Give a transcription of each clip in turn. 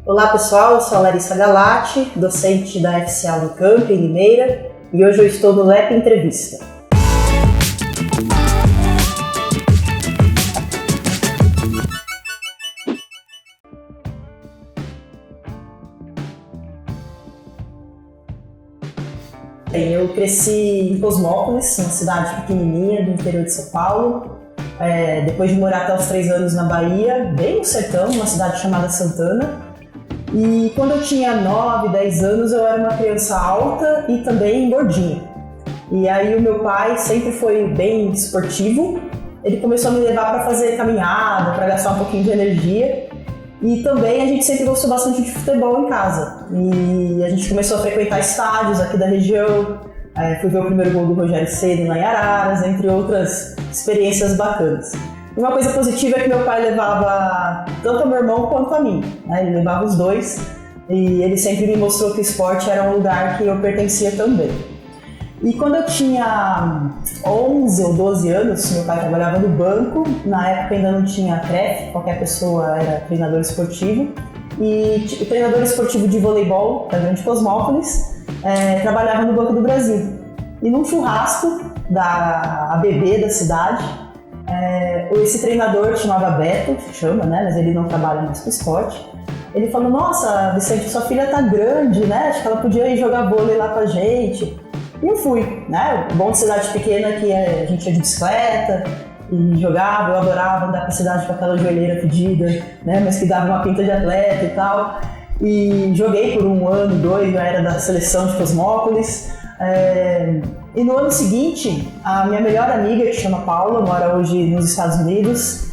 Olá pessoal, eu sou a Larissa Galati, docente da FCA Unicamp em Limeira, e hoje eu estou no LEP Entrevista. Eu cresci em Cosmópolis, uma cidade pequenininha do interior de São Paulo. Depois de morar até os 3 anos na Bahia, bem no sertão, uma cidade chamada Santana. E quando eu tinha 9, 10 anos, eu era uma criança alta e também gordinha. E aí o meu pai sempre foi bem esportivo. Ele começou a me levar para fazer caminhada, para gastar um pouquinho de energia. E também a gente sempre gostou bastante de futebol em casa. E a gente começou a frequentar estádios aqui da região. Fui ver o primeiro gol do Rogério Ceni lá em Araras, entre outras experiências bacanas. Uma coisa positiva é que meu pai levava tanto o meu irmão quanto a mim, né? Ele levava os dois e ele sempre me mostrou que o esporte era um lugar que eu pertencia também. E quando eu tinha 11 ou 12 anos, meu pai trabalhava no banco, na época ainda não tinha CREF, qualquer pessoa era treinador esportivo, e o treinador esportivo de voleibol da Grande Cosmópolis trabalhava no Banco do Brasil. E num churrasco da ABB da cidade, esse treinador chamava Beto, chama, né? Mas ele não trabalha mais com esporte. Ele falou: "Nossa, Vicente, sua filha tá grande, né? Acho que ela podia ir jogar vôlei lá com a gente." E eu fui, né? O bom de cidade pequena que a gente ia de bicicleta e jogava, eu adorava andar pra cidade com aquela joelheira fedida, né? Mas que dava uma pinta de atleta e tal. E joguei por 1 ano, 2, eu era da seleção de Cosmópolis. E no ano seguinte, a minha melhor amiga, que chama Paula, mora hoje nos Estados Unidos,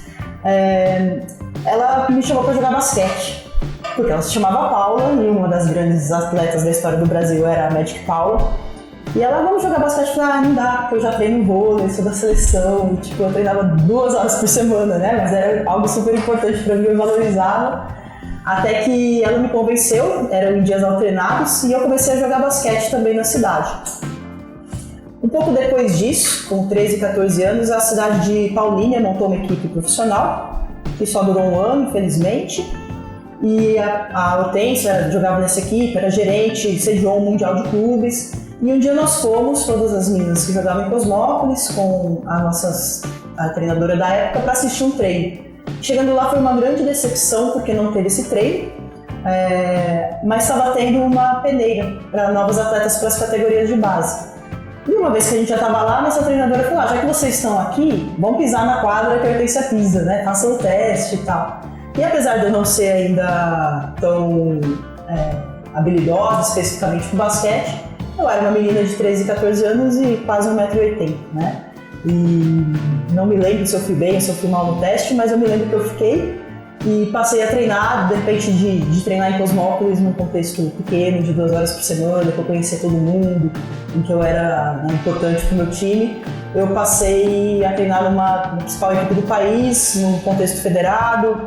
ela me chamou para jogar basquete, porque ela se chamava Paula e uma das grandes atletas da história do Brasil era a Magic Paula. E ela: "Vamos jogar basquete?" Eu falei: "Não dá, porque eu já treino vôlei, sou da seleção." E, eu treinava 2 horas por semana, né? Mas era algo super importante para mim, eu valorizava. Até que ela me convenceu, eram em dias alternados, e eu comecei a jogar basquete também na cidade. Um pouco depois disso, com 13 e 14 anos, a cidade de Paulínia montou uma equipe profissional, que só durou 1 ano, infelizmente. E a Hortência jogava nessa equipe, era gerente, sediou um mundial de clubes. E um dia nós fomos, todas as meninas que jogavam em Cosmópolis, com a treinadora da época, para assistir um treino. Chegando lá foi uma grande decepção, porque não teve esse treino, mas estava tendo uma peneira para novos atletas para as categorias de base. E uma vez que a gente já estava lá, nossa treinadora falou: "Já que vocês estão aqui, vão pisar na quadra que a Hortência pisa, né? Façam o teste e tal." E apesar de eu não ser ainda tão habilidosa especificamente com basquete, eu era uma menina de 13 e 14 anos e quase 1,80 m, né? E não me lembro se eu fui bem ou se eu fui mal no teste, mas eu me lembro que eu fiquei e passei a treinar, de repente de treinar em Cosmópolis num contexto pequeno, de 2 horas por semana, que eu conhecia todo mundo, em que eu era importante para o meu time. Eu passei a treinar numa principal equipe do país, num contexto federado,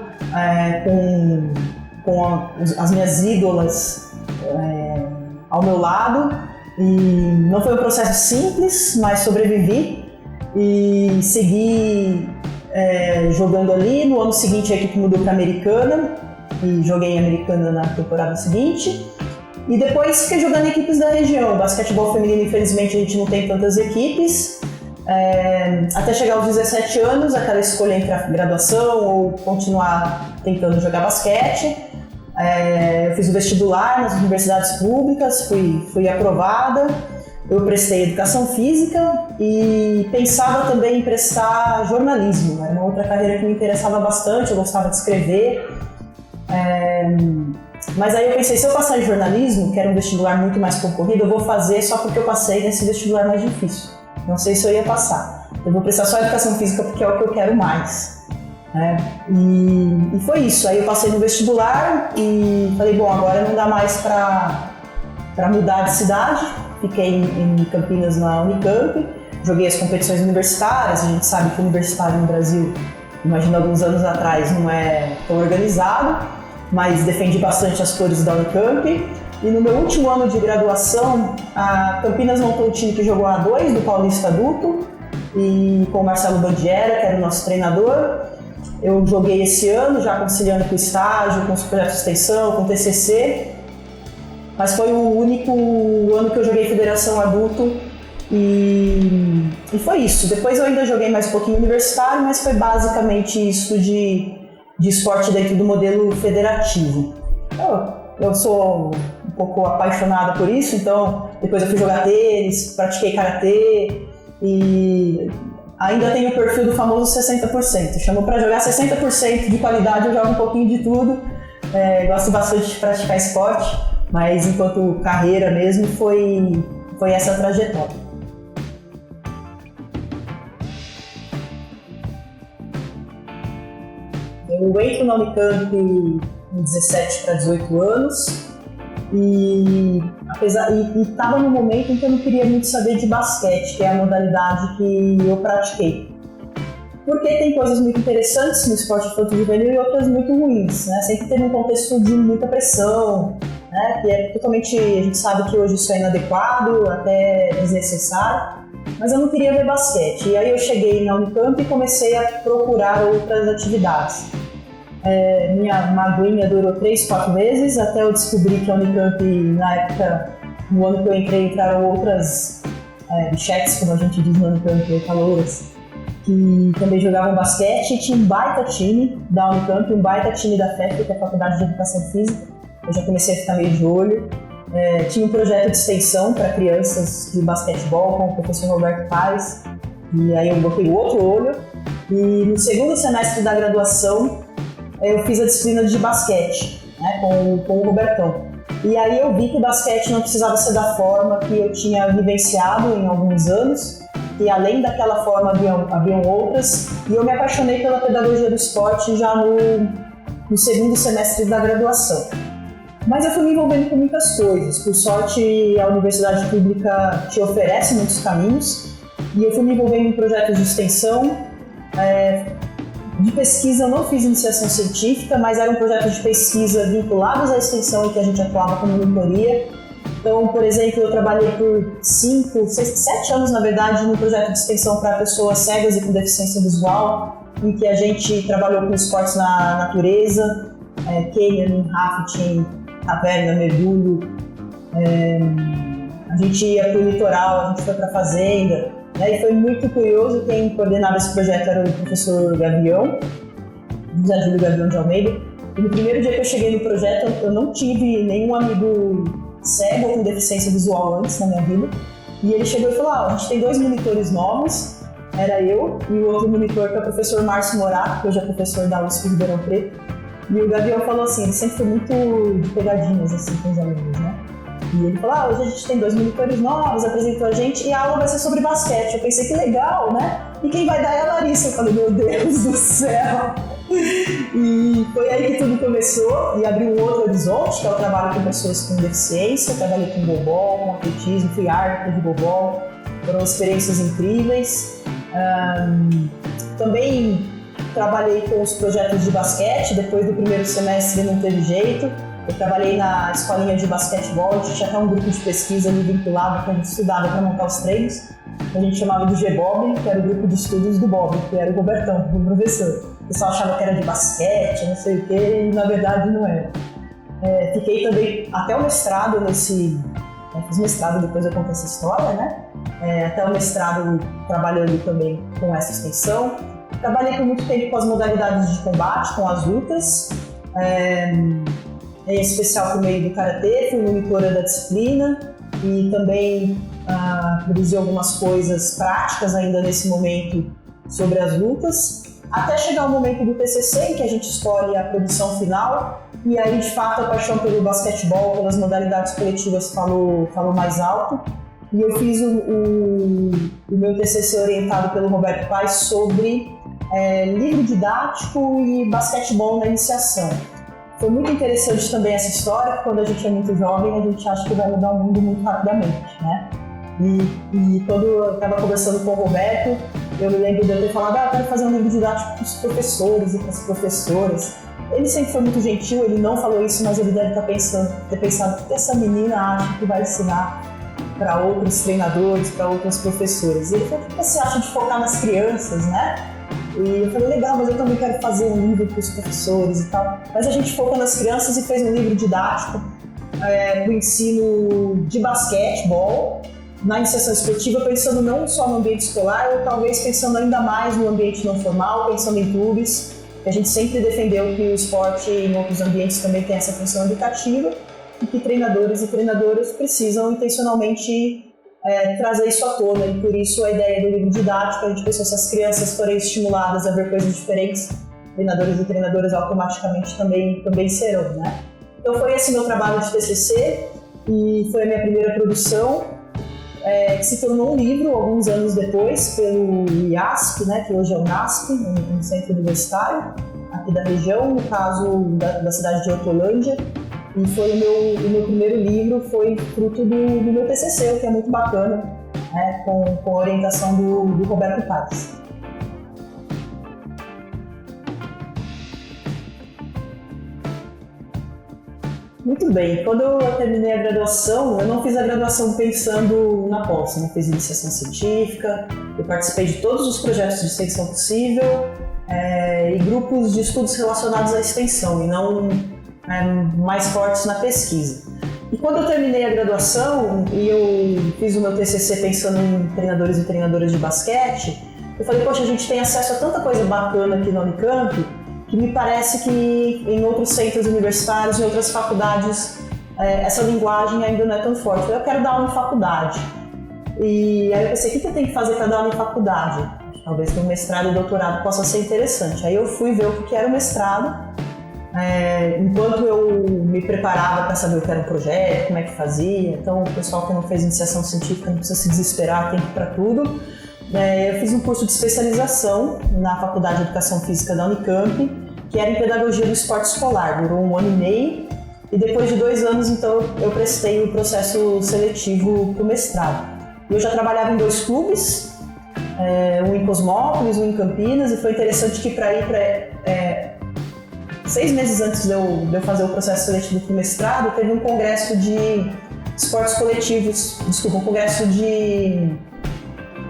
com as minhas ídolas ao meu lado. E não foi um processo simples, mas sobrevivi e segui jogando ali. No ano seguinte a equipe mudou para Americana e joguei em Americana na temporada seguinte. E depois fiquei jogando em equipes da região. Basquetebol feminino, infelizmente, a gente não tem tantas equipes. Até chegar aos 17 anos, aquela escolha entre a graduação ou continuar tentando jogar basquete. Eu fiz o vestibular nas universidades públicas, fui aprovada. Eu prestei educação física e pensava também em prestar jornalismo. Era uma outra carreira que me interessava bastante, eu gostava de escrever. Mas aí eu pensei: se eu passar em jornalismo, que era um vestibular muito mais concorrido, eu vou fazer só porque eu passei nesse vestibular mais difícil. Não sei se eu ia passar. Eu vou prestar só educação física porque é o que eu quero mais. E foi isso. Aí eu passei no vestibular e falei: bom, agora não dá mais para mudar de cidade. Fiquei em Campinas, na Unicamp, joguei as competições universitárias. A gente sabe que o universitário no Brasil, imagina alguns anos atrás, não é tão organizado, mas defendi bastante as cores da Unicamp. E no meu último ano de graduação, a Campinas montou um time que jogou A2 do Paulista Adulto, e com o Marcelo Bandiera, que era o nosso treinador. Eu joguei esse ano, já conciliando com o estágio, com os projetos de extensão, com o TCC, mas foi o único ano que eu joguei federação adulto e foi isso. Depois eu ainda joguei mais um pouquinho universitário, mas foi basicamente isso de esporte dentro do modelo federativo. Eu sou um pouco apaixonada por isso, então depois eu fui jogar tênis, pratiquei karatê e ainda tenho o perfil do famoso 60%. Chamou para jogar 60% de qualidade, eu jogo um pouquinho de tudo. Gosto bastante de praticar esporte, mas enquanto carreira mesmo foi essa trajetória. Eu entro na Unicamp com 17 para 18 anos e estava no momento em que eu não queria muito saber de basquete, que é a modalidade que eu pratiquei. Porque tem coisas muito interessantes no esporte infanto-juvenil e outras muito ruins, né? Sempre teve um contexto de muita pressão, né? Que é totalmente, a gente sabe que hoje isso é inadequado, até desnecessário, mas eu não queria ver basquete. E aí eu cheguei na Unicamp e comecei a procurar outras atividades. Minha maguinha durou 3-4 meses, até eu descobri que a Unicamp, na época, no ano que eu entrei, entraram outras bichetes, como a gente diz na Unicamp, calouras, que também jogavam basquete, e tinha um baita time da Unicamp, um baita time da FEF, que é a Faculdade de Educação Física. Eu já comecei a ficar meio de olho. Tinha um projeto de extensão para crianças de basquetebol com o professor Roberto Paes, e aí eu botei o outro olho. E no segundo semestre da graduação, eu fiz a disciplina de basquete, né, com o Robertão. E aí eu vi que o basquete não precisava ser da forma que eu tinha vivenciado em alguns anos, e além daquela forma haviam outras, e eu me apaixonei pela pedagogia do esporte já no segundo semestre da graduação. Mas eu fui me envolvendo com muitas coisas. Por sorte, a universidade pública te oferece muitos caminhos, e eu fui me envolvendo em projetos de extensão. De pesquisa eu não fiz iniciação científica, mas eram projetos de pesquisa vinculados à extensão em que a gente atuava como monitoria. Então, por exemplo, eu trabalhei por 7 anos, na verdade, no projeto de extensão para pessoas cegas e com deficiência visual, em que a gente trabalhou com esportes na natureza, canyoning, rafting, caverna, mergulho. A gente ia para o litoral, a gente foi para a fazenda. E foi muito curioso, quem coordenava esse projeto era o professor Gavião, José Júlio Gavião de Almeida. E no primeiro dia que eu cheguei no projeto, eu não tive nenhum amigo cego ou com deficiência visual antes na minha vida. E ele chegou e falou, a gente tem 2 monitores novos, era eu e o outro monitor, que é o professor Márcio Morato, que hoje é professor da USP de Ribeirão Preto. E o Gavião falou assim, ele sempre foi muito de pegadinhas assim, com os alunos, né? E ele falou, hoje a gente tem 2 monitores novos, apresentou a gente e a aula vai ser sobre basquete. Eu pensei, que legal, né? E quem vai dar é a Larissa. Eu falei, meu Deus do céu! E foi aí que tudo começou e abriu um outro horizonte, que é o trabalho com pessoas com deficiência. Eu trabalhei com bobol, com atletismo, fui árbitro de bobol. Foram experiências incríveis. Também trabalhei com os projetos de basquete. Depois do primeiro semestre não teve jeito. Eu trabalhei na escolinha de basquetebol, a gente tinha até um grupo de pesquisa ali vinculado que a gente estudava para montar os treinos. A gente chamava de G-Bob, que era o grupo de estudos do Bob, que era o Robertão, o professor. O pessoal achava que era de basquete, não sei o quê, e na verdade não era. Fiquei também até o mestrado fiz mestrado, depois eu conto essa história, né? Até o mestrado trabalhando também com essa extensão. Trabalhei por muito tempo com as modalidades de combate, com as lutas. Em especial por meio do karatê, fui monitora da disciplina e também produzi algumas coisas práticas ainda nesse momento sobre as lutas, até chegar o momento do TCC, em que a gente escolhe a produção final, e aí de fato a paixão pelo basquetebol, pelas modalidades coletivas falou mais alto, e eu fiz o meu TCC orientado pelo Roberto Paes sobre livro didático e basquetebol na iniciação. Foi muito interessante também essa história, porque quando a gente é muito jovem, a gente acha que vai mudar o mundo muito rapidamente, né? E quando eu estava conversando com o Roberto, eu me lembro de eu ter falado, eu quero fazer um livro didático para os professores e para as professoras. Ele sempre foi muito gentil, ele não falou isso, mas ele deve ter pensado que essa menina acha que vai ensinar para outros treinadores, para outras professoras. E ele falou, o que você acha de focar nas crianças, né? E eu falei, legal, mas eu também quero fazer um livro para os professores e tal. Mas a gente focou nas crianças e fez um livro didático para o ensino de basquetebol, na iniciação esportiva, pensando não só no ambiente escolar, ou talvez pensando ainda mais no ambiente não formal, pensando em clubes, que a gente sempre defendeu que o esporte em outros ambientes também tem essa função educativa e que treinadores e treinadoras precisam intencionalmente trazer isso à tona, e por isso a ideia do livro didático. A gente pensou, se as crianças forem estimuladas a ver coisas diferentes, treinadores e treinadoras automaticamente também serão, né? Então foi esse meu trabalho de TCC e foi a minha primeira produção, que se tornou um livro alguns anos depois pelo IASP, né, que hoje é o NASP, um centro universitário aqui da região, no caso da cidade de Hortolândia. E foi o meu primeiro livro, foi fruto do meu TCC, o que é muito bacana, né, com a orientação do Roberto Paes. Muito bem, quando eu terminei a graduação, eu não fiz a graduação pensando na pós, não fiz iniciação científica, eu participei de todos os projetos de extensão possível e grupos de estudos relacionados à extensão, e não mais fortes na pesquisa. E quando eu terminei a graduação e eu fiz o meu TCC pensando em treinadores e treinadoras de basquete, eu falei, poxa, a gente tem acesso a tanta coisa bacana aqui na Unicamp, que me parece que em outros centros universitários, em outras faculdades, essa linguagem ainda não é tão forte. Eu quero dar aula em faculdade. E aí eu pensei, o que eu tenho que fazer para dar aula em faculdade? Talvez que o mestrado e o doutorado possa ser interessante. Aí eu fui ver o que era o mestrado. Enquanto eu me preparava para saber o que era um projeto, como é que fazia. Então, o pessoal que não fez iniciação científica não precisa se desesperar, tem que ir para tudo. Eu fiz um curso de especialização na Faculdade de Educação Física da Unicamp, que era em Pedagogia do Esporte Escolar. Durou 1 ano e meio, e depois de 2 anos, então, eu prestei o processo seletivo para o mestrado. Eu já trabalhava em 2 clubes, um em Cosmópolis, um em Campinas, e foi interessante que 6 meses antes de eu fazer o processo seletivo para o mestrado, teve um congresso de esportes coletivos, um congresso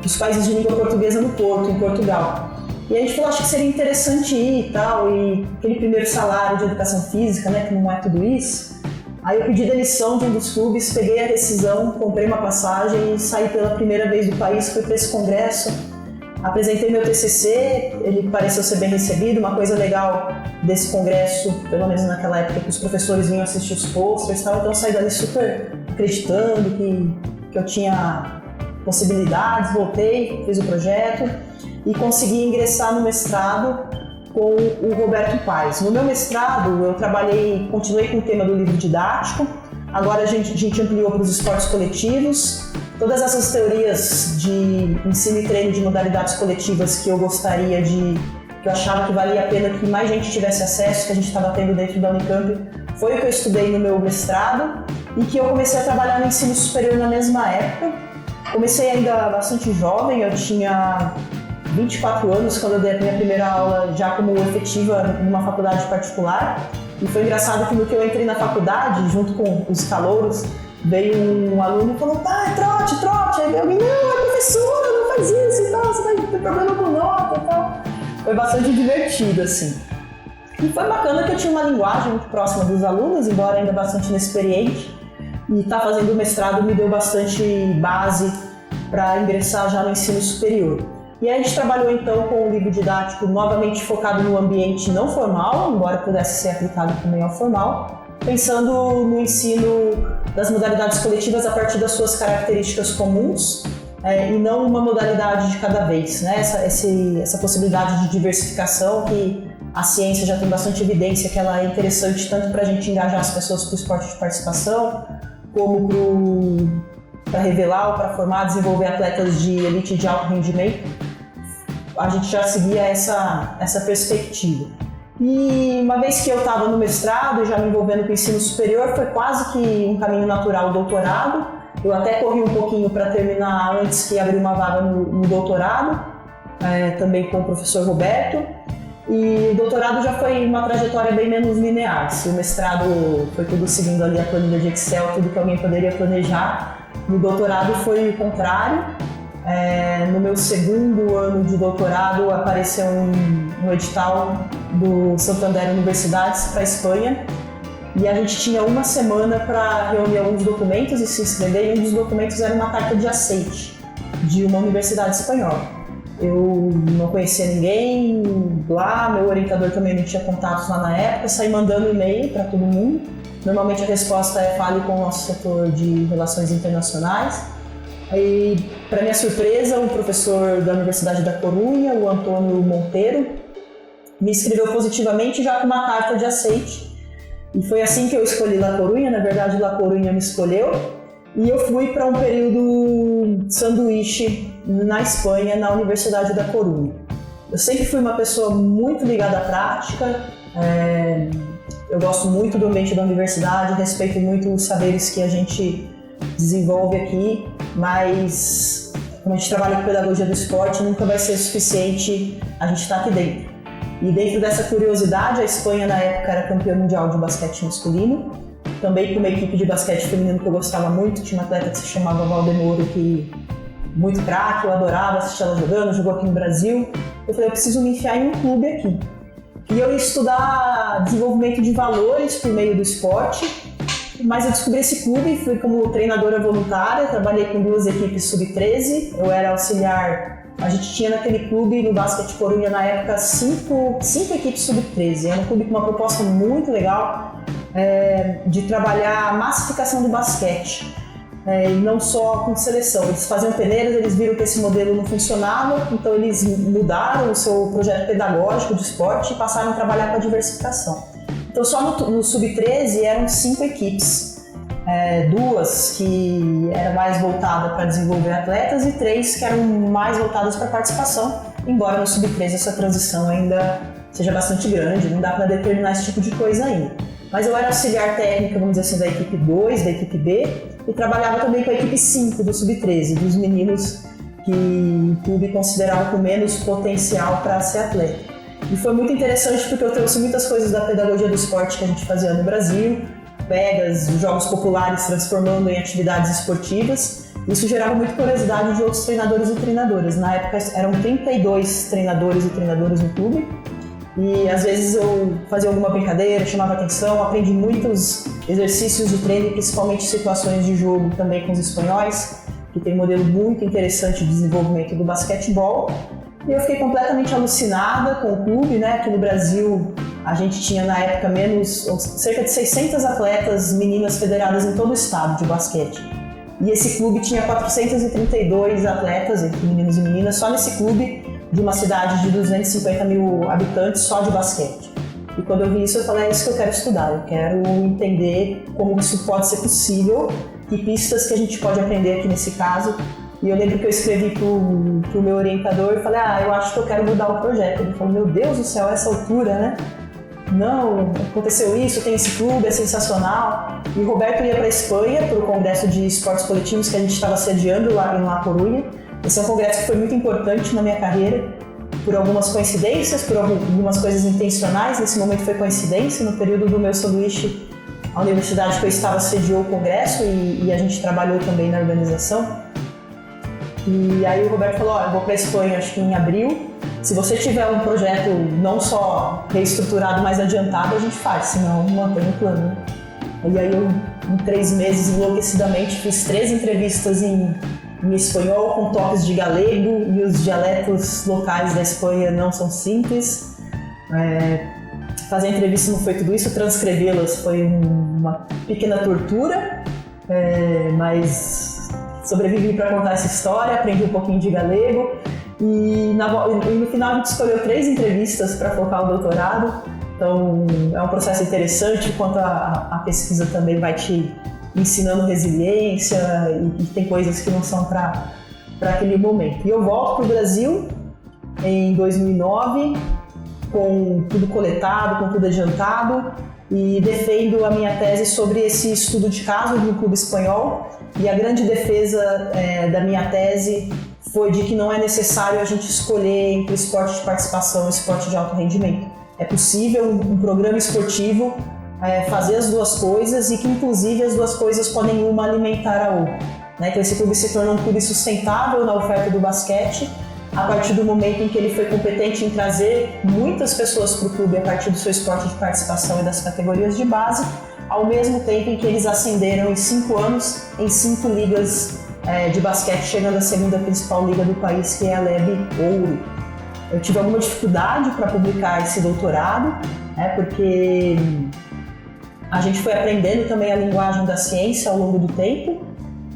dos países de língua portuguesa no Porto, em Portugal. E a gente falou, acho que seria interessante ir e tal, e aquele primeiro salário de educação física, né, que não é tudo isso. Aí eu pedi demissão de um dos clubes, peguei a rescisão, comprei uma passagem e saí pela primeira vez do país, fui para esse congresso, apresentei meu TCC, ele pareceu ser bem recebido. Uma coisa legal desse congresso, pelo menos naquela época, que os professores vinham assistir os posters e tal, então eu saí dali super acreditando que eu tinha possibilidades, voltei, fiz o projeto e consegui ingressar no mestrado com o Roberto Paes. No meu mestrado, eu continuei com o tema do livro didático, agora a gente ampliou para os esportes coletivos, todas essas teorias de ensino e treino de modalidades coletivas que eu achava que valia a pena que mais gente tivesse acesso, que a gente estava tendo dentro da Unicamp, foi o que eu estudei no meu mestrado e que eu comecei a trabalhar no ensino superior na mesma época. Comecei ainda bastante jovem, eu tinha 24 anos quando eu dei a minha primeira aula já como efetiva numa faculdade particular. E foi engraçado que no que eu entrei na faculdade, junto com os calouros, veio um aluno e falou, pai, trote. Aí alguém, não, é professora, não faz isso e tal, você vai ter problema com nota e tal. Foi bastante divertido, assim. E foi bacana que eu tinha uma linguagem muito próxima dos alunos, embora ainda bastante inexperiente. E estar fazendo o mestrado me deu bastante base para ingressar já no ensino superior. E aí a gente trabalhou então com o livro didático novamente focado no ambiente não formal, embora pudesse ser aplicado também ao formal, pensando no ensino das modalidades coletivas a partir das suas características comuns e não uma modalidade de cada vez, né? Essa possibilidade de diversificação que a ciência já tem bastante evidência que ela é interessante tanto para a gente engajar as pessoas para o esporte de participação, como para revelar ou para formar, desenvolver atletas de elite de alto rendimento. A gente já seguia essa perspectiva. E uma vez que eu estava no mestrado, já me envolvendo com o ensino superior, foi quase que um caminho natural o doutorado. Eu até corri um pouquinho para terminar antes que abrir uma vaga no doutorado, também com o professor Roberto. E o doutorado já foi uma trajetória bem menos linear. Se o mestrado foi tudo seguindo ali a planilha de Excel, tudo que alguém poderia planejar, no doutorado foi o contrário. No meu segundo ano de doutorado, apareceu um edital do Santander Universidades para a Espanha, e a gente tinha uma semana para reunir alguns documentos e se inscrever, e um dos documentos era uma carta de aceite de uma universidade espanhola. Eu não conhecia ninguém lá, meu orientador também não tinha contatos lá na época, saí mandando e-mail para todo mundo. Normalmente a resposta é fale com o nosso setor de relações internacionais. Aí, para minha surpresa, um professor da Universidade da Corunha, o Antônio Monteiro, me inscreveu positivamente já com uma carta de aceite. E foi assim que eu escolhi La Corunha, na verdade La Corunha me escolheu. E eu fui para um período sanduíche na Espanha, na Universidade da Corunha. Eu sempre fui uma pessoa muito ligada à prática, eu gosto muito do ambiente da universidade, respeito muito os saberes que a gente desenvolve aqui, mas como a gente trabalha com pedagogia do esporte, nunca vai ser suficiente a gente estar aqui dentro. E dentro dessa curiosidade, a Espanha na época era campeã mundial de basquete masculino, também com uma equipe de basquete feminino que eu gostava muito, tinha uma atleta que se chamava Valdemoro, que muito craque, eu adorava assistir ela jogando, jogou aqui no Brasil. Eu falei, eu preciso me enfiar em um clube aqui. E eu ia estudar desenvolvimento de valores por meio do esporte, mas eu descobri esse clube e fui como treinadora voluntária, trabalhei com 2 equipes sub-13, eu era auxiliar. A gente tinha naquele clube, no Basquete Corunha, na época, 5 equipes sub-13. Era um clube com uma proposta muito legal de trabalhar a massificação do basquete. E não só com seleção. Eles faziam peneiras, eles viram que esse modelo não funcionava, então eles mudaram o seu projeto pedagógico de esporte e passaram a trabalhar com a diversificação. Então só no Sub-13 eram 5 equipes. 2 que eram mais voltadas para desenvolver atletas e 3 que eram mais voltadas para participação, embora no Sub-13 essa transição ainda seja bastante grande, não dá para determinar esse tipo de coisa ainda. Mas eu era auxiliar técnica, vamos dizer assim, da equipe 2, da equipe B, e trabalhava também com a equipe 5 do Sub-13, dos meninos que o clube considerava com menos potencial para ser atleta. E foi muito interessante porque eu trouxe muitas coisas da pedagogia do esporte que a gente fazia no Brasil, pegas, jogos populares transformando em atividades esportivas. Isso gerava muita curiosidade de outros treinadores e treinadoras. Na época eram 32 treinadores e treinadoras no clube. E às vezes eu fazia alguma brincadeira, chamava atenção, aprendi muitos exercícios de treino, principalmente situações de jogo também com os espanhóis, que tem um modelo muito interessante de desenvolvimento do basquetebol. E eu fiquei completamente alucinada com o clube, né? Aqui no Brasil a gente tinha na época cerca de 600 atletas meninas federadas em todo o estado de basquete. E esse clube tinha 432 atletas, entre meninos e meninas, só nesse clube de uma cidade de 250 mil habitantes só de basquete. E quando eu vi isso, eu falei, é isso que eu quero estudar, eu quero entender como isso pode ser possível, que pistas que a gente pode aprender aqui nesse caso. E eu lembro que eu escrevi pro meu orientador e falei, eu acho que eu quero mudar o projeto. Ele falou, meu Deus do céu, essa altura, né? Não, aconteceu isso, tem esse clube, é sensacional. E o Roberto ia para a Espanha, para o congresso de esportes coletivos que a gente estava sediando lá em La Corunha. Esse é um congresso que foi muito importante na minha carreira, por algumas coincidências, por algumas coisas intencionais. Nesse momento foi coincidência, no período do meu sanduíche, a universidade que eu estava sediou o congresso e a gente trabalhou também na organização. E aí o Roberto falou, eu vou para a Espanha acho que em abril, se você tiver um projeto não só reestruturado, mas adiantado, a gente faz, senão mantém o plano. E aí eu, em 3 meses, enlouquecidamente, fiz 3 entrevistas em espanhol com toques de galego, e os dialetos locais da Espanha não são simples. Fazer entrevista não foi tudo isso, transcrevê-las foi uma pequena tortura, mas sobrevivi para contar essa história, aprendi um pouquinho de galego e no final a gente escolheu 3 entrevistas para focar o doutorado, então é um processo interessante, enquanto a pesquisa também vai te ensinando resiliência e tem coisas que não são para aquele momento. E eu volto para o Brasil em 2009 com tudo coletado, com tudo adiantado e defendo a minha tese sobre esse estudo de caso de um clube espanhol. E a grande defesa da minha tese foi de que não é necessário a gente escolher entre esporte de participação e esporte de alto rendimento. É possível um programa esportivo fazer as 2 coisas e que inclusive as 2 coisas podem uma alimentar a outra. né? Então esse clube se tornou um clube sustentável na oferta do basquete, a partir do momento em que ele foi competente em trazer muitas pessoas para o clube a partir do seu esporte de participação e das categorias de base, ao mesmo tempo em que eles ascenderam em 5 anos em 5 ligas de basquete, chegando à segunda principal liga do país, que é a LEB Ouro. Eu tive alguma dificuldade para publicar esse doutorado, né, porque a gente foi aprendendo também a linguagem da ciência ao longo do tempo,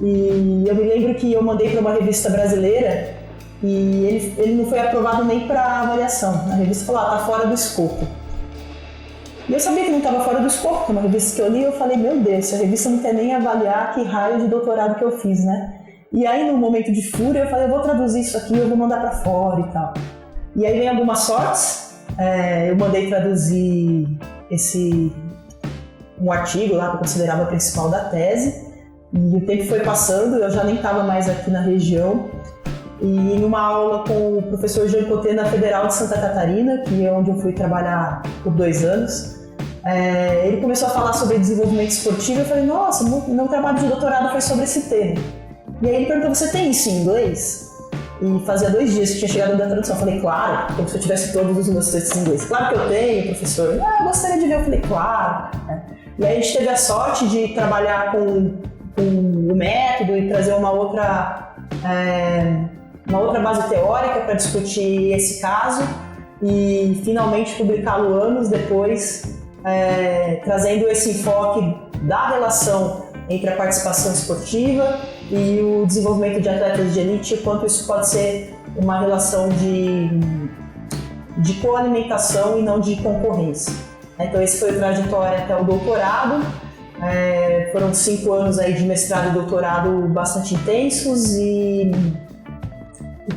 e eu me lembro que eu mandei para uma revista brasileira e ele não foi aprovado nem para avaliação. A revista falou, tá fora do escopo. E eu sabia que não estava fora do escopo, porque uma revista que eu li, e eu falei, meu Deus, a revista não quer nem avaliar que raio de doutorado que eu fiz, né? E aí, no momento de fúria, eu falei, eu vou traduzir isso aqui, eu vou mandar para fora e tal. E aí vem algumas sortes, eu mandei traduzir um artigo lá que eu considerava principal da tese, e o tempo foi passando, eu já nem estava mais aqui na região, e em uma aula com o professor Jean Coté na Federal de Santa Catarina, que é onde eu fui trabalhar por 2 anos, ele começou a falar sobre desenvolvimento esportivo, e eu falei, nossa, meu trabalho de doutorado foi sobre esse tema. E aí ele perguntou, você tem isso em inglês? E fazia 2 dias que tinha chegado da tradução. Eu falei, claro, como se eu tivesse todos os meus textos em inglês. Claro que eu tenho, professor. Eu gostaria de ver. Eu falei, claro. E aí a gente teve a sorte de trabalhar com o método e trazer uma outra base teórica para discutir esse caso e finalmente publicá-lo anos depois, trazendo esse enfoque da relação entre a participação esportiva e o desenvolvimento de atletas de elite, quanto isso pode ser uma relação de coalimentação e não de concorrência. Então esse foi a trajetória até o doutorado. Foram 5 anos aí de mestrado e doutorado bastante intensos e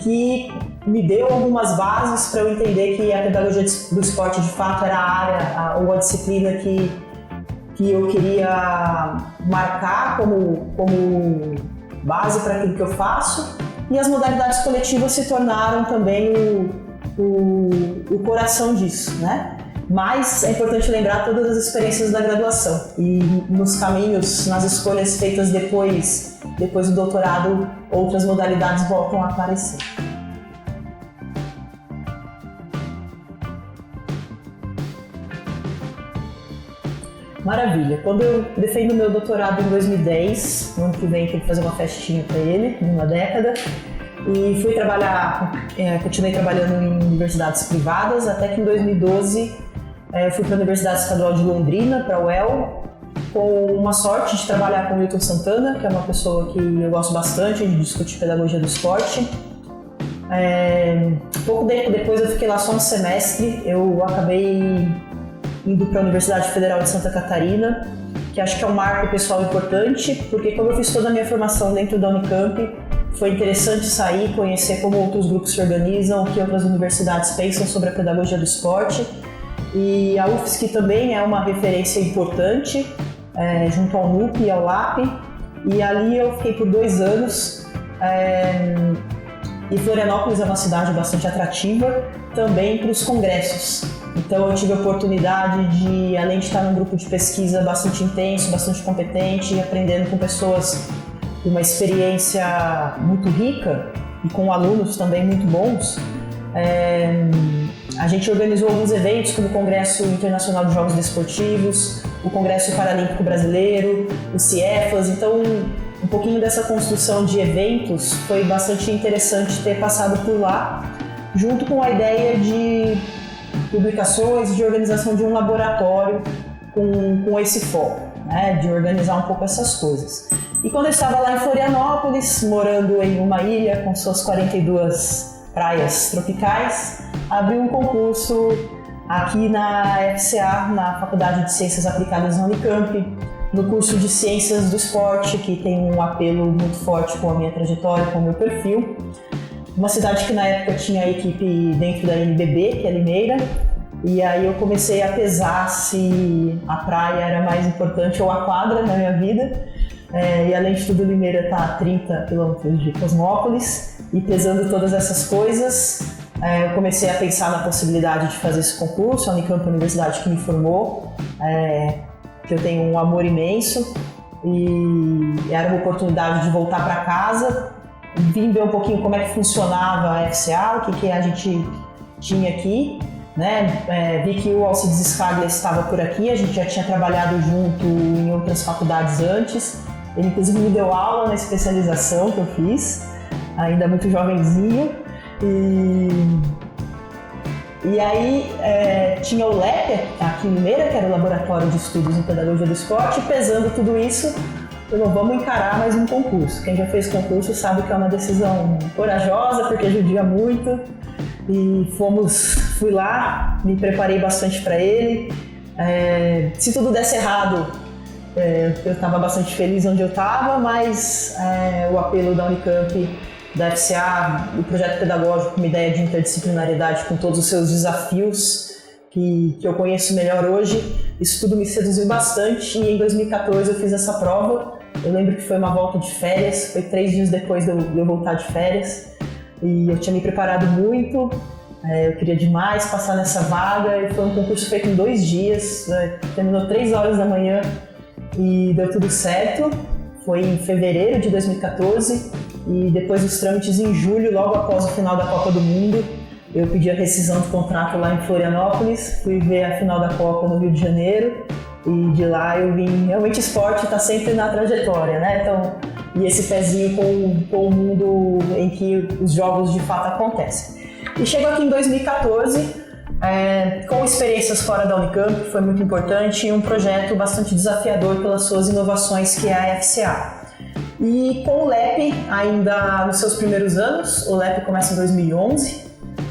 que me deu algumas bases para eu entender que a pedagogia do esporte de fato era a área ou a disciplina que eu queria marcar como base para aquilo que eu faço, e as modalidades coletivas se tornaram também o coração disso, né? Mas é importante lembrar todas as experiências da graduação e nos caminhos, nas escolhas feitas depois do doutorado, outras modalidades voltam a aparecer. Maravilha. Quando eu defendo meu doutorado em 2010, no ano que vem tem que fazer uma festinha para ele, em uma década, e fui trabalhar, continuei trabalhando em universidades privadas, até que em 2012 eu fui para a Universidade Estadual de Londrina, para a UEL, com uma sorte de trabalhar com o Milton Santana, que é uma pessoa que eu gosto bastante de discutir pedagogia do esporte. Pouco tempo depois eu fiquei lá só um semestre, eu acabei indo para a Universidade Federal de Santa Catarina, que acho que é um marco pessoal importante, porque como eu fiz toda a minha formação dentro da Unicamp, foi interessante sair, conhecer como outros grupos se organizam, o que outras universidades pensam sobre a pedagogia do esporte. E a UFSC também é uma referência importante, junto ao NUP e ao LAP, e ali eu fiquei por 2 anos. E Florianópolis é uma cidade bastante atrativa também para os congressos. Então eu tive a oportunidade de, além de estar num grupo de pesquisa bastante intenso, bastante competente, aprendendo com pessoas com uma experiência muito rica e com alunos também muito bons, a gente organizou alguns eventos como o Congresso Internacional de Jogos Desportivos, o Congresso Paralímpico Brasileiro, o CIEFAS. Então um pouquinho dessa construção de eventos foi bastante interessante ter passado por lá, junto com a ideia de publicações, de organização de um laboratório com esse foco, né, de organizar um pouco essas coisas. E quando eu estava lá em Florianópolis, morando em uma ilha com suas 42 praias tropicais, abri um concurso aqui na FCA, na Faculdade de Ciências Aplicadas da Unicamp, no curso de Ciências do Esporte, que tem um apelo muito forte com a minha trajetória, com o meu perfil. Uma cidade que na época tinha a equipe dentro da NBB, que é Limeira, e aí eu comecei a pesar se a praia era mais importante ou a quadra na minha vida. E além de tudo, Limeira está a 30 quilômetros de Cosmópolis, e pesando todas essas coisas, eu comecei a pensar na possibilidade de fazer esse concurso. A Unicamp é a universidade que me formou, que eu tenho um amor imenso. e era uma oportunidade de voltar para casa, vim ver um pouquinho como é que funcionava a FCA, o que a gente tinha aqui, né? Vi que o Alcides Scaglia estava por aqui, a gente já tinha trabalhado junto em outras faculdades antes, ele inclusive me deu aula na especialização que eu fiz, ainda muito jovenzinho, e aí tinha o LEP aqui em Limeira, que era o Laboratório de Estudos em Pedagogia do Esporte, e pesando tudo isso, eu falei, vamos encarar mais um concurso. Quem já fez concurso sabe que é uma decisão corajosa, porque judia muito, e fui lá, me preparei bastante para ele. Se tudo desse errado, eu estava bastante feliz onde eu estava, mas o apelo da Unicamp, da FCA, o projeto pedagógico, uma ideia de interdisciplinariedade com todos os seus desafios que eu conheço melhor hoje, isso tudo me seduziu bastante, e em 2014 eu fiz essa prova. Eu lembro que foi uma volta de férias, foi 3 dias depois de eu voltar de férias, e eu tinha me preparado muito, eu queria demais passar nessa vaga, e foi um concurso feito em 2 dias, terminou 3 horas da manhã e deu tudo certo. Foi em fevereiro de 2014, e depois dos trâmites em julho, logo após o final da Copa do Mundo, eu pedi a rescisão do contrato lá em Florianópolis, fui ver a final da Copa no Rio de Janeiro, e de lá eu vim, realmente esporte está sempre na trajetória, né? Então, e esse pezinho com o mundo em que os jogos de fato acontecem. E chego aqui em 2014, com experiências fora da Unicamp, que foi muito importante, e um projeto bastante desafiador pelas suas inovações, que é a FCA. E com o LEP, ainda nos seus primeiros anos, o LEP começa em 2011,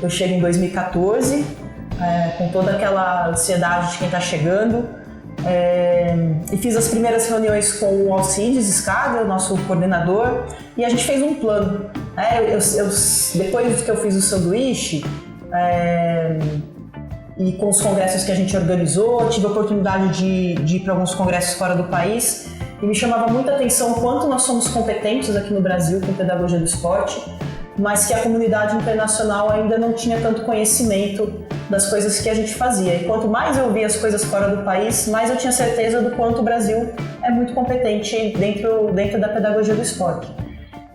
eu chego em 2014, com toda aquela ansiedade de quem está chegando, e fiz as primeiras reuniões com o Alcides Scaglia, o nosso coordenador, e a gente fez um plano. Depois que eu fiz o sanduíche, e com os congressos que a gente organizou, tive a oportunidade de ir para alguns congressos fora do país, e me chamava muita atenção o quanto nós somos competentes aqui no Brasil com pedagogia do esporte, mas que a comunidade internacional ainda não tinha tanto conhecimento das coisas que a gente fazia. E quanto mais eu via as coisas fora do país, mais eu tinha certeza do quanto o Brasil é muito competente dentro da pedagogia do esporte.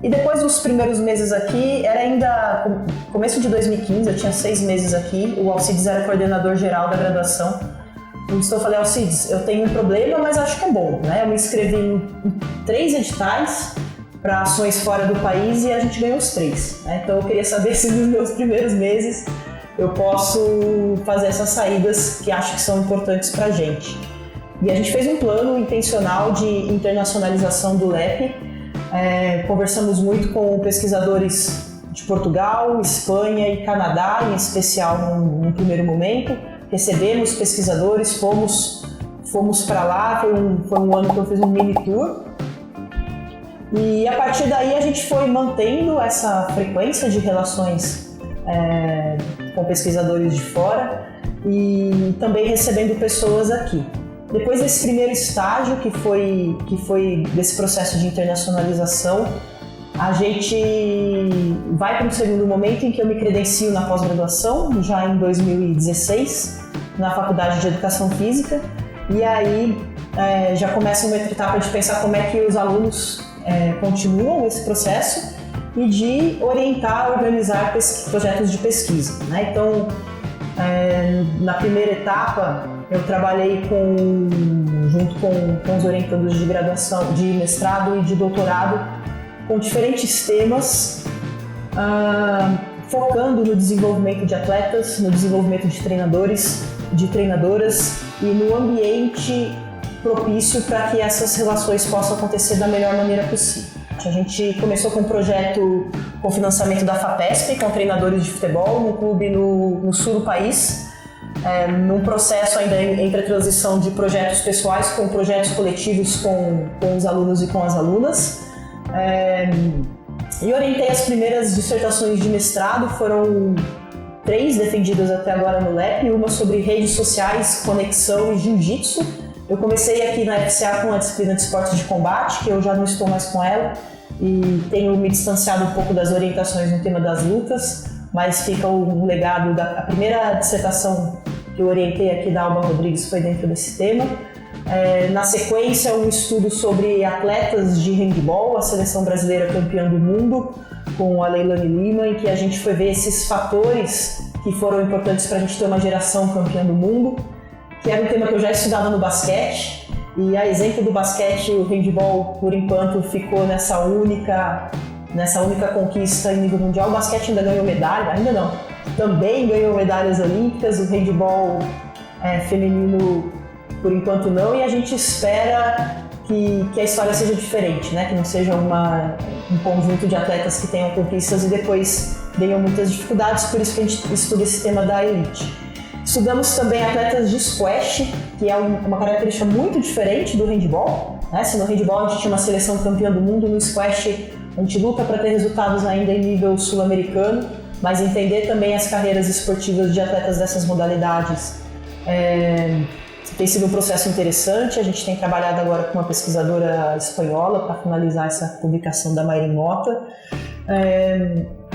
E depois dos primeiros meses aqui, era ainda começo de 2015, eu tinha 6 meses aqui, o Alcides era coordenador geral da graduação. Então eu falei, Alcides, eu tenho um problema, mas acho que é bom, né? Eu me inscrevi em 3 editais para ações fora do país e a gente ganhou os 3, né? Então eu queria saber se nos meus primeiros meses eu posso fazer essas saídas que acho que são importantes para a gente. E a gente fez um plano intencional de internacionalização do LEP, conversamos muito com pesquisadores de Portugal, Espanha e Canadá, em especial num primeiro momento. Recebemos pesquisadores, fomos para lá, foi um ano que eu fiz um mini tour. E a partir daí a gente foi mantendo essa frequência de relações com pesquisadores de fora e também recebendo pessoas aqui. Depois desse primeiro estágio, que foi desse processo de internacionalização, a gente vai para um segundo momento em que eu me credencio na pós-graduação, já em 2016, na Faculdade de Educação Física, e aí já começa uma outra etapa de pensar como é que os alunos continuam esse processo e de orientar, organizar projetos de pesquisa, né? Então, na primeira etapa, eu trabalhei junto com os orientandos de graduação, de mestrado e de doutorado, com diferentes temas, focando no desenvolvimento de atletas, no desenvolvimento de treinadores, de treinadoras e no ambiente propício para que essas relações possam acontecer da melhor maneira possível. A gente começou com um projeto com financiamento da FAPESP, com treinadores de futebol, num clube no sul do país, num processo ainda entre a transição de projetos pessoais com projetos coletivos com os alunos e com as alunas. E orientei as primeiras dissertações de mestrado, foram 3 defendidas até agora no LEP, uma sobre redes sociais, conexão e jiu-jitsu. Eu comecei aqui na FCA com a disciplina de esportes de combate, que eu já não estou mais com ela, e tenho me distanciado um pouco das orientações no tema das lutas, mas fica um legado a primeira dissertação que eu orientei aqui da Alba Rodrigues foi dentro desse tema. Na sequência, um estudo sobre atletas de handball, a seleção brasileira campeã do mundo, com a Leilani Lima, em que a gente foi ver esses fatores que foram importantes para a gente ter uma geração campeã do mundo, que era um tema que eu já estudava no basquete, e a exemplo do basquete, o handball, por enquanto, ficou nessa única conquista em nível mundial. O basquete ainda ganhou medalha, ainda não, também ganhou medalhas olímpicas, o handball feminino, por enquanto não, e a gente espera que a história seja diferente, né? Que não seja um conjunto de atletas que tenham conquistas e depois tenham muitas dificuldades, por isso que a gente estuda esse tema da elite. Estudamos também atletas de squash, que é uma característica muito diferente do handball, né? Se no handball a gente tinha uma seleção campeã do mundo, no squash a gente luta para ter resultados ainda em nível sul-americano, mas entender também as carreiras esportivas de atletas dessas modalidades tem sido um processo interessante. A gente tem trabalhado agora com uma pesquisadora espanhola para finalizar essa publicação da Mayrin Mota.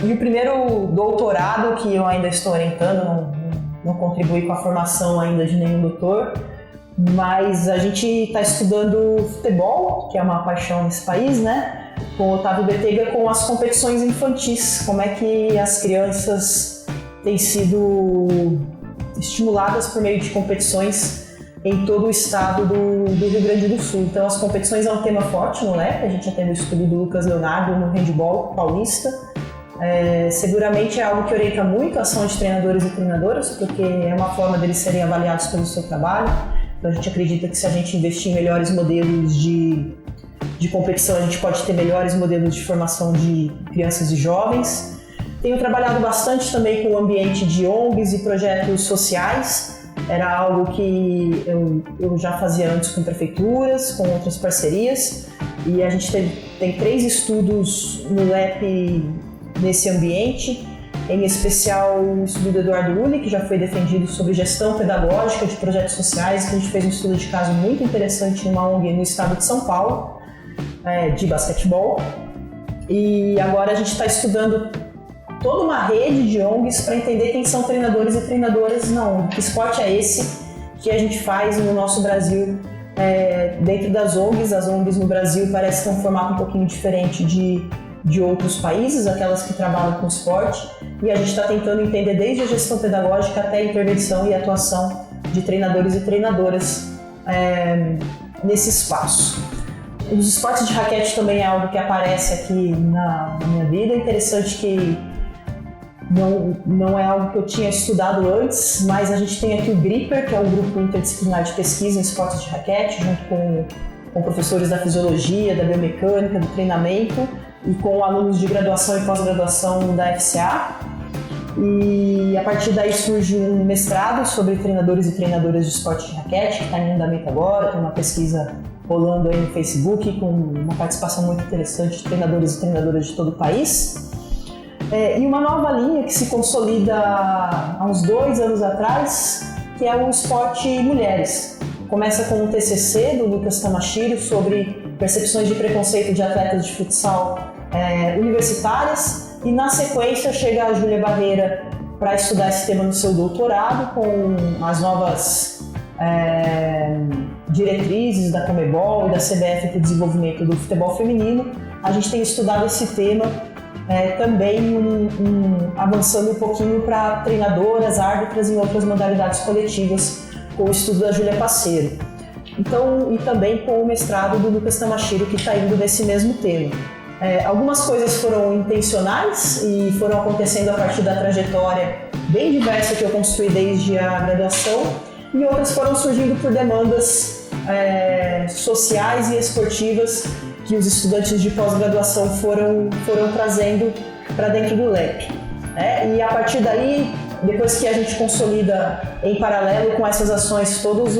E o primeiro doutorado que eu ainda estou orientando, não contribuí com a formação ainda de nenhum doutor, mas a gente está estudando futebol, que é uma paixão nesse país, né? Com o Otávio Betega, com as competições infantis, como é que as crianças têm sido estimuladas por meio de competições em todo o estado do Rio Grande do Sul. Então, as competições é um tema forte no LEP. A gente já tem o estudo do Lucas Leonardo no handball paulista. Seguramente é algo que orienta muito a ação de treinadores e treinadoras, porque é uma forma deles serem avaliados pelo seu trabalho. Então, a gente acredita que se a gente investir em melhores modelos de competição, a gente pode ter melhores modelos de formação de crianças e jovens. Tenho trabalhado bastante também com o ambiente de ONGs e projetos sociais. Era algo que eu já fazia antes com prefeituras, com outras parcerias, e a gente tem 3 estudos no LEP nesse ambiente, em especial o estudo do Eduardo Uli, que já foi defendido sobre gestão pedagógica de projetos sociais, que a gente fez um estudo de caso muito interessante numa ONG no estado de São Paulo, de basquetebol, e agora a gente está estudando toda uma rede de ONGs para entender quem são treinadores e treinadoras na ONG. Que esporte é esse que a gente faz no nosso Brasil dentro das ONGs? As ONGs no Brasil parecem ter um formato um pouquinho diferente de outros países, aquelas que trabalham com esporte, e a gente está tentando entender desde a gestão pedagógica até a intervenção e atuação de treinadores e treinadoras nesse espaço. Os esportes de raquete também é algo que aparece aqui na minha vida. É interessante que não é algo que eu tinha estudado antes, mas a gente tem aqui o GRIPPER, que é um grupo interdisciplinar de pesquisa em esportes de raquete, junto com professores da fisiologia, da biomecânica, do treinamento e com alunos de graduação e pós-graduação da FCA. E a partir daí surge um mestrado sobre treinadores e treinadoras de esporte de raquete, que está em andamento agora. Tem uma pesquisa rolando aí no Facebook com uma participação muito interessante de treinadores e treinadoras de todo o país. E uma nova linha que se consolida há uns 2 anos atrás, que é o esporte mulheres. Começa com um TCC do Lucas Tamashiro sobre percepções de preconceito de atletas de futsal universitárias, e na sequência chega a Júlia Barreira para estudar esse tema no seu doutorado, com as novas diretrizes da Conmebol e da CBF para o desenvolvimento do futebol feminino. A gente tem estudado esse tema também avançando um pouquinho para treinadoras, árbitras e outras modalidades coletivas, com o estudo da Júlia Passeiro. Então, e também com o mestrado do Lucas Tamashiro, que está indo nesse mesmo tema. Algumas coisas foram intencionais e foram acontecendo a partir da trajetória bem diversa que eu construí desde a graduação, e outras foram surgindo por demandas sociais e esportivas que os estudantes de pós-graduação foram trazendo para dentro do LEP. E a partir daí, depois que a gente consolida em paralelo com essas ações, todas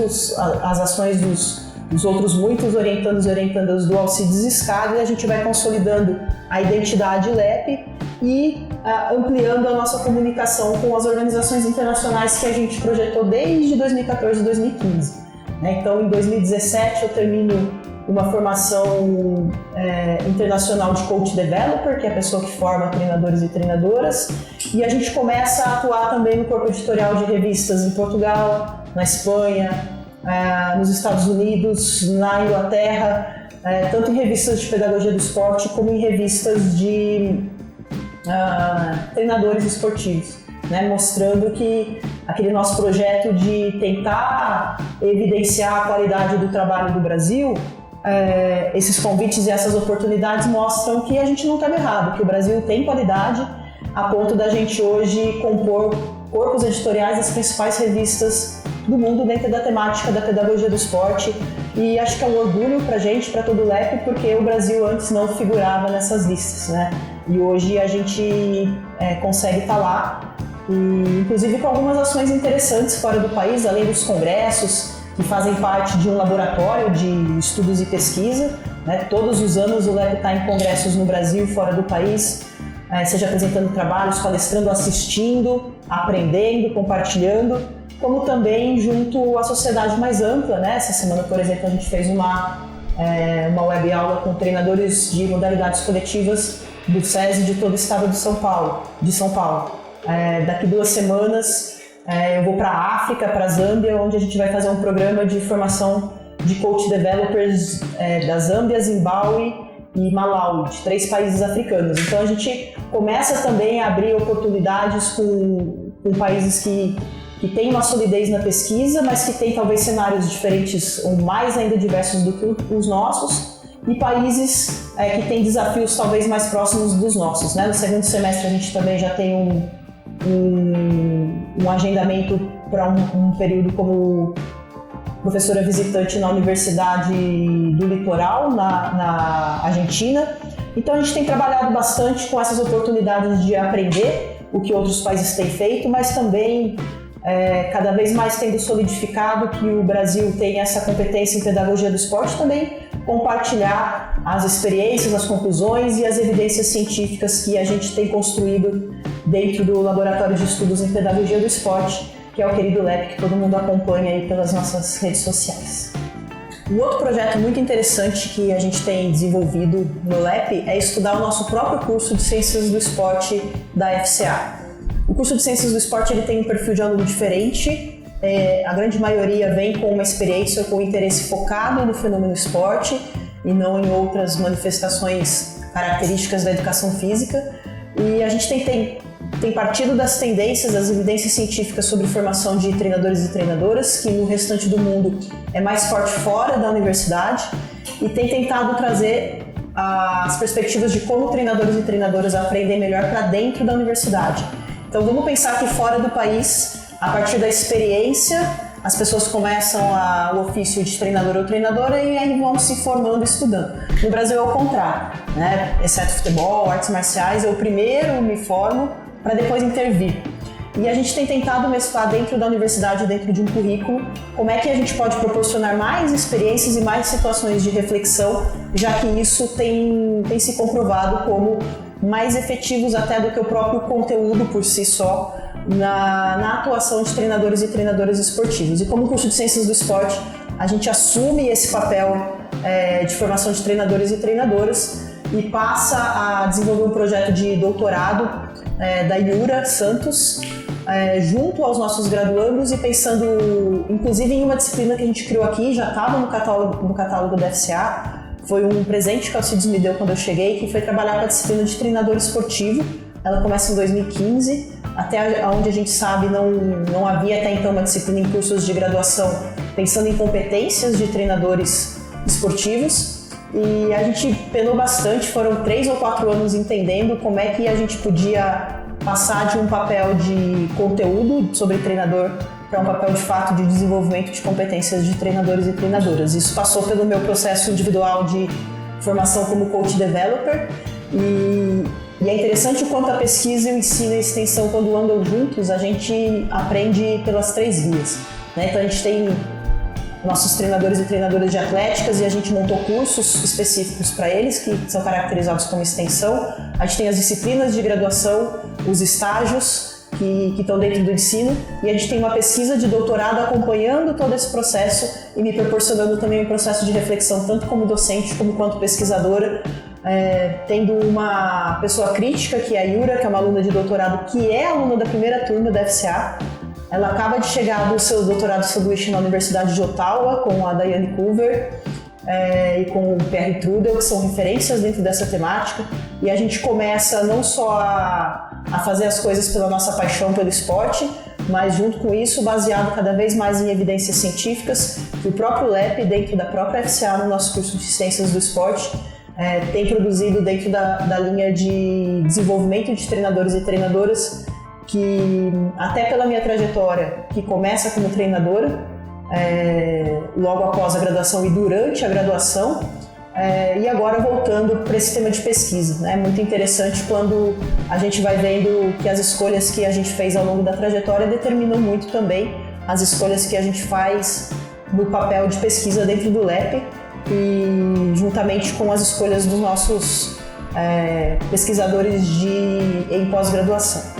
as ações dos outros muitos orientandos e orientandas do Alcides Escada, a gente vai consolidando a identidade LEP e ampliando a nossa comunicação com as organizações internacionais que a gente projetou desde 2014 e 2015. Então, em 2017, eu termino uma formação internacional de Coach Developer, que é a pessoa que forma treinadores e treinadoras, e a gente começa a atuar também no corpo editorial de revistas em Portugal, na Espanha, nos Estados Unidos, na Inglaterra, tanto em revistas de pedagogia do esporte como em revistas de treinadores esportivos, né? Mostrando que aquele nosso projeto de tentar evidenciar a qualidade do trabalho do Brasil, esses convites e essas oportunidades mostram que a gente não estava errado, que o Brasil tem qualidade a ponto da gente hoje compor corpos editoriais das principais revistas do mundo dentro da temática da pedagogia do esporte, e acho que é um orgulho pra gente, pra todo o LEP, porque o Brasil antes não figurava nessas listas, né? E hoje a gente consegue estar lá, e inclusive com algumas ações interessantes fora do país, além dos congressos, que fazem parte de um laboratório de estudos e pesquisa, né? Todos os anos o LEP está em congressos no Brasil e fora do país, seja apresentando trabalhos, palestrando, assistindo, aprendendo, compartilhando, como também junto à sociedade mais ampla, né? Essa semana, por exemplo, a gente fez uma web aula com treinadores de modalidades coletivas do SESI de todo o estado de São Paulo. Daqui 2 semanas eu vou para a África, para a Zâmbia, onde a gente vai fazer um programa de formação de coach developers da Zâmbia, Zimbábue e Malawi, de 3 países africanos. Então a gente começa também a abrir oportunidades com países que têm uma solidez na pesquisa, mas que têm talvez cenários diferentes ou mais ainda diversos do que os nossos, e países que têm desafios talvez mais próximos dos nossos, né? No segundo semestre a gente também já tem um agendamento para um período como professora visitante na Universidade do Litoral, na Argentina. Então a gente tem trabalhado bastante com essas oportunidades de aprender o que outros países têm feito, mas também cada vez mais tendo solidificado que o Brasil tem essa competência em pedagogia do esporte, também compartilhar as experiências, as conclusões e as evidências científicas que a gente tem construído dentro do Laboratório de Estudos em Pedagogia do Esporte, que é o querido LEP, que todo mundo acompanha aí pelas nossas redes sociais. Um outro projeto muito interessante que a gente tem desenvolvido no LEP é estudar o nosso próprio curso de Ciências do Esporte da FCA. O curso de Ciências do Esporte ele tem um perfil de aluno diferente, a grande maioria vem com uma experiência ou com interesse focado no fenômeno esporte e não em outras manifestações características da educação física, e a gente tem partido das tendências, das evidências científicas sobre formação de treinadores e treinadoras, que no restante do mundo é mais forte fora da universidade, e tem tentado trazer as perspectivas de como treinadores e treinadoras aprendem melhor para dentro da universidade. Então vamos pensar que fora do país, a partir da experiência, as pessoas começam o ofício de treinador ou treinadora e aí vão se formando e estudando. No Brasil é o contrário, né? Exceto futebol, artes marciais, eu primeiro me formo para depois intervir. E a gente tem tentado mesclar dentro da universidade, dentro de um currículo, como é que a gente pode proporcionar mais experiências e mais situações de reflexão, já que isso tem se comprovado como mais efetivos até do que o próprio conteúdo por si só na atuação de treinadores e treinadoras esportivos. E como curso de Ciências do Esporte, a gente assume esse papel de formação de treinadores e treinadoras e passa a desenvolver um projeto de doutorado da Iura Santos, junto aos nossos graduandos e pensando inclusive em uma disciplina que a gente criou aqui, já estava no catálogo da FCA, foi um presente que a Alcides me deu quando eu cheguei, que foi trabalhar com a disciplina de treinador esportivo. Ela começa em 2015, até onde a gente sabe não havia até então uma disciplina em cursos de graduação pensando em competências de treinadores esportivos, e a gente penou bastante, foram 3 ou 4 anos entendendo como é que a gente podia passar de um papel de conteúdo sobre treinador para um papel de fato de desenvolvimento de competências de treinadores e treinadoras. Isso passou pelo meu processo individual de formação como coach developer, e é interessante o quanto a pesquisa e o ensino e a extensão, quando andam juntos, a gente aprende pelas 3 vias, né? Então a gente tem nossos treinadores e treinadoras de atléticas e a gente montou cursos específicos para eles, que são caracterizados como extensão. A gente tem as disciplinas de graduação, os estágios que estão dentro do ensino, e a gente tem uma pesquisa de doutorado acompanhando todo esse processo e me proporcionando também um processo de reflexão, tanto como docente como quanto pesquisadora, tendo uma pessoa crítica, que é a Iura, que é uma aluna de doutorado, que é aluna da primeira turma da FCA, Ela acaba de chegar do seu doutorado sanduíche na Universidade de Ottawa com a Diane Culver e com o Pierre Trudel, que são referências dentro dessa temática, e a gente começa não só a fazer as coisas pela nossa paixão pelo esporte, mas junto com isso, baseado cada vez mais em evidências científicas, que o próprio LEP, dentro da própria FCA, no nosso curso de Ciências do Esporte, tem produzido dentro da linha de desenvolvimento de treinadores e treinadoras, que até pela minha trajetória, que começa como treinadora, logo após a graduação e durante a graduação, e agora voltando para esse tema de pesquisa. É muito interessante quando a gente vai vendo que as escolhas que a gente fez ao longo da trajetória determinam muito também as escolhas que a gente faz no papel de pesquisa dentro do LEP e juntamente com as escolhas dos nossos pesquisadores em pós-graduação.